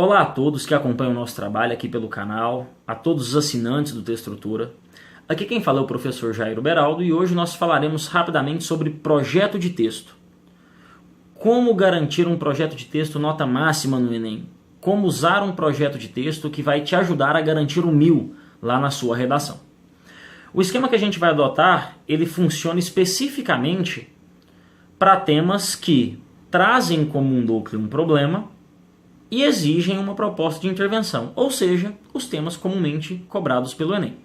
Olá a todos que acompanham o nosso trabalho aqui pelo canal, a todos os assinantes do Textrutura. Aqui quem fala é o professor Jairo Beraldo e hoje nós falaremos rapidamente sobre projeto de texto. Como garantir um projeto de texto nota máxima no Enem? Como usar um projeto de texto que vai te ajudar a garantir o 1000 lá na sua redação. O esquema que a gente vai adotar, ele funciona especificamente para temas que trazem como um núcleo um problema e exigem uma proposta de intervenção, ou seja, os temas comumente cobrados pelo Enem.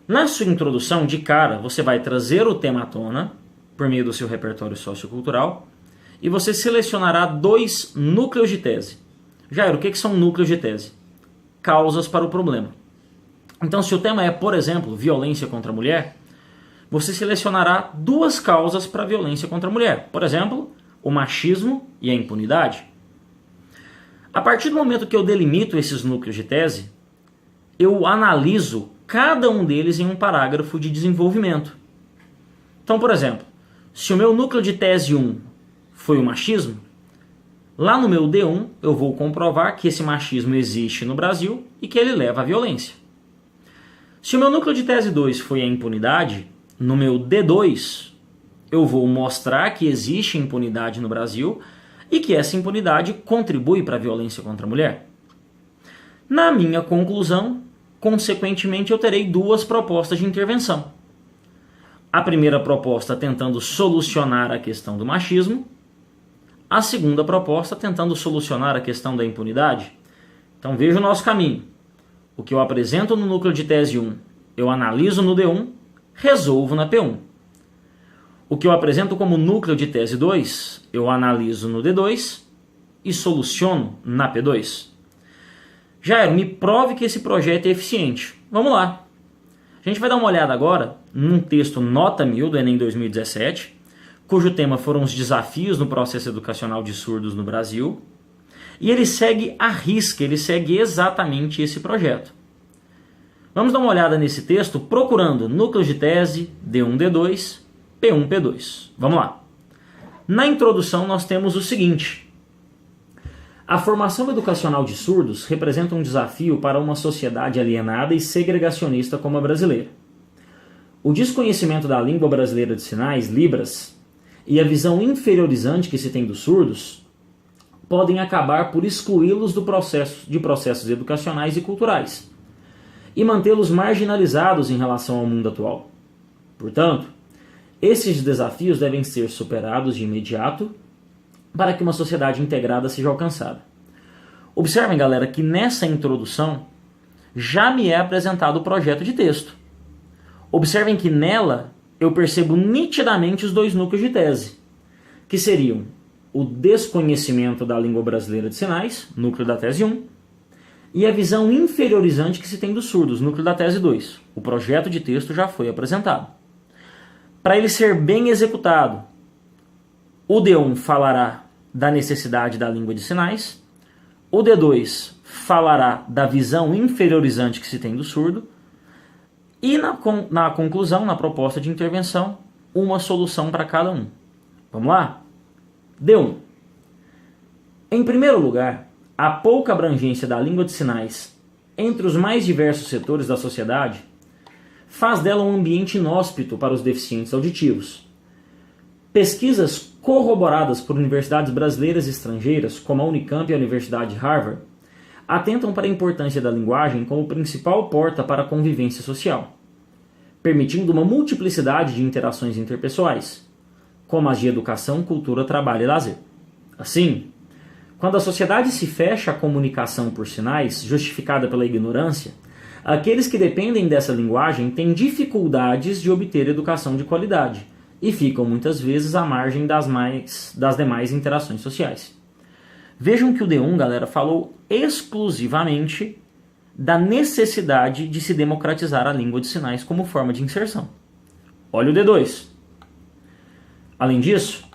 Na sua introdução, de cara, você vai trazer o tema à tona, por meio do seu repertório sociocultural, e você selecionará 2 núcleos de tese. Jairo, o que são núcleos de tese? Causas para o problema. Então, se o tema é, por exemplo, violência contra a mulher, você selecionará 2 causas para a violência contra a mulher. Por exemplo, o machismo e a impunidade. A partir do momento que eu delimito esses núcleos de tese, eu analiso cada um deles em um parágrafo de desenvolvimento. Então, por exemplo, se o meu núcleo de tese 1 foi o machismo, lá no meu D1 eu vou comprovar que esse machismo existe no Brasil e que ele leva à violência. Se o meu núcleo de tese 2 foi a impunidade, no meu D2 eu vou mostrar que existe impunidade no Brasil e que essa impunidade contribui para a violência contra a mulher. Na minha conclusão, consequentemente, eu terei 2 propostas de intervenção. A primeira proposta tentando solucionar a questão do machismo, a segunda proposta tentando solucionar a questão da impunidade. Então veja o nosso caminho. O que eu apresento no núcleo de tese 1, eu analiso no D1, resolvo na P1. O que eu apresento como núcleo de tese 2, eu analiso no D2 e soluciono na P2. Jairo, me prove que esse projeto é eficiente. Vamos lá. A gente vai dar uma olhada agora num texto nota 1000 do Enem 2017, cujo tema foram os desafios no processo educacional de surdos no Brasil. E ele segue à risca, ele segue exatamente esse projeto. Vamos dar uma olhada nesse texto procurando núcleos de tese, D1, D2, P1, P2. Vamos lá. Na introdução nós temos o seguinte: a formação educacional de surdos representa um desafio para uma sociedade alienada e segregacionista como a brasileira. O desconhecimento da língua brasileira de sinais, Libras, e a visão inferiorizante que se tem dos surdos podem acabar por excluí-los de processos educacionais e culturais e mantê-los marginalizados em relação ao mundo atual. Portanto, esses desafios devem ser superados de imediato para que uma sociedade integrada seja alcançada. Observem, galera, que nessa introdução já me é apresentado o projeto de texto. Observem que nela eu percebo nitidamente os 2 núcleos de tese, que seriam o desconhecimento da língua brasileira de sinais, núcleo da tese 1, e a visão inferiorizante que se tem dos surdos, núcleo da tese 2. O projeto de texto já foi apresentado. Para ele ser bem executado, o D1 falará da necessidade da língua de sinais, o D2 falará da visão inferiorizante que se tem do surdo, e na conclusão, na proposta de intervenção, uma solução para cada um. Vamos lá? D1. Em primeiro lugar, a pouca abrangência da língua de sinais entre os mais diversos setores da sociedade faz dela um ambiente inóspito para os deficientes auditivos. Pesquisas corroboradas por universidades brasileiras e estrangeiras, como a Unicamp e a Universidade de Harvard, atentam para a importância da linguagem como principal porta para a convivência social, permitindo uma multiplicidade de interações interpessoais, como as de educação, cultura, trabalho e lazer. Assim, quando a sociedade se fecha à comunicação por sinais, justificada pela ignorância, aqueles que dependem dessa linguagem têm dificuldades de obter educação de qualidade e ficam muitas vezes à margem das demais interações sociais. Vejam que o D1, galera, falou exclusivamente da necessidade de se democratizar a língua de sinais como forma de inserção. Olha o D2. Além disso,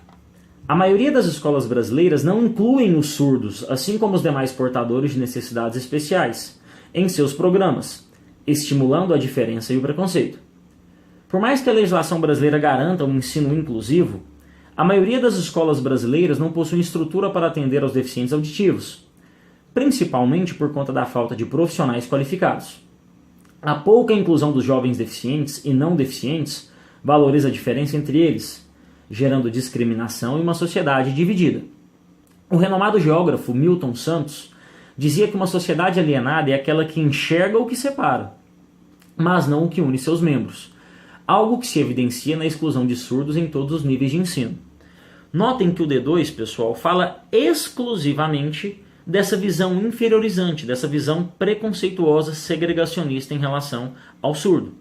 a maioria das escolas brasileiras não incluem os surdos, assim como os demais portadores de necessidades especiais, em seus programas, estimulando a diferença e o preconceito. Por mais que a legislação brasileira garanta um ensino inclusivo, a maioria das escolas brasileiras não possui estrutura para atender aos deficientes auditivos, principalmente por conta da falta de profissionais qualificados. A pouca inclusão dos jovens deficientes e não deficientes valoriza a diferença entre eles, gerando discriminação e uma sociedade dividida. O renomado geógrafo Milton Santos dizia que uma sociedade alienada é aquela que enxerga o que separa, mas não o que une seus membros, algo que se evidencia na exclusão de surdos em todos os níveis de ensino. Notem que o D2, pessoal, fala exclusivamente dessa visão inferiorizante, dessa visão preconceituosa, segregacionista em relação ao surdo.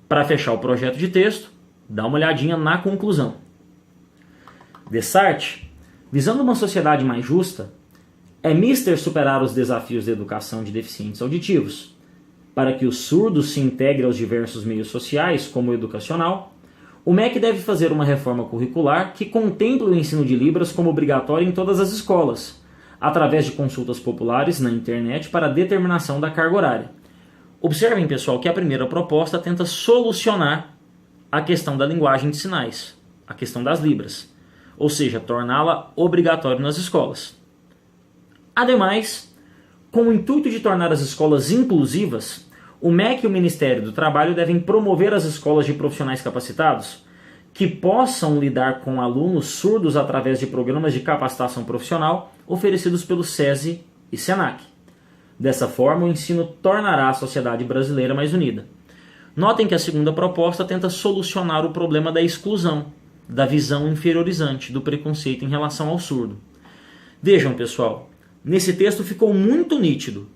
Para fechar o projeto de texto, dá uma olhadinha na conclusão. Dessart, visando uma sociedade mais justa, é mister superar os desafios da educação de deficientes auditivos, para que os surdos se integrem aos diversos meios sociais, como o educacional. O MEC deve fazer uma reforma curricular que contemple o ensino de Libras como obrigatório em todas as escolas, através de consultas populares na internet para a determinação da carga horária. Observem, pessoal, que a primeira proposta tenta solucionar a questão da linguagem de sinais, a questão das Libras, ou seja, torná-la obrigatória nas escolas. Ademais, com o intuito de tornar as escolas inclusivas, o MEC e o Ministério do Trabalho devem promover as escolas de profissionais capacitados que possam lidar com alunos surdos através de programas de capacitação profissional oferecidos pelo SESI e SENAC. Dessa forma, o ensino tornará a sociedade brasileira mais unida. Notem que a segunda proposta tenta solucionar o problema da exclusão, da visão inferiorizante, do preconceito em relação ao surdo. Vejam, pessoal, nesse texto ficou muito nítido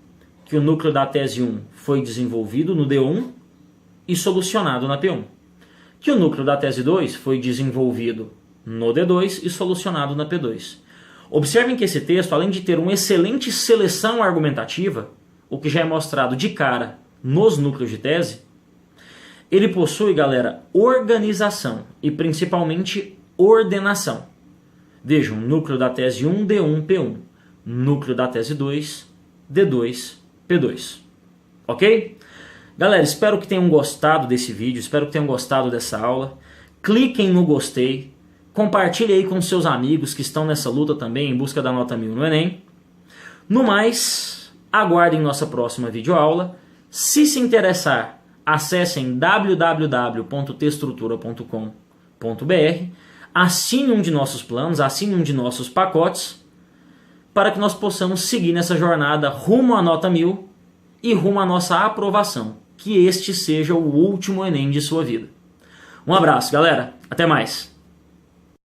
que o núcleo da tese 1 foi desenvolvido no D1 e solucionado na P1. Que o núcleo da tese 2 foi desenvolvido no D2 e solucionado na P2. Observem que esse texto, além de ter uma excelente seleção argumentativa, o que já é mostrado de cara nos núcleos de tese, ele possui, galera, organização e principalmente ordenação. Vejam, núcleo da tese 1, D1, P1. Núcleo da tese 2, D2, P2. Ok? Galera, espero que tenham gostado desse vídeo, espero que tenham gostado dessa aula. Cliquem no gostei, compartilhem aí com seus amigos que estão nessa luta também em busca da nota 1000 no Enem. No mais, aguardem nossa próxima videoaula. Se interessar, acessem www.testrutura.com.br, assine um de nossos planos, assine um de nossos pacotes, para que nós possamos seguir nessa jornada rumo à nota 1000 e rumo à nossa aprovação. Que este seja o último Enem de sua vida. Um abraço, galera. Até mais.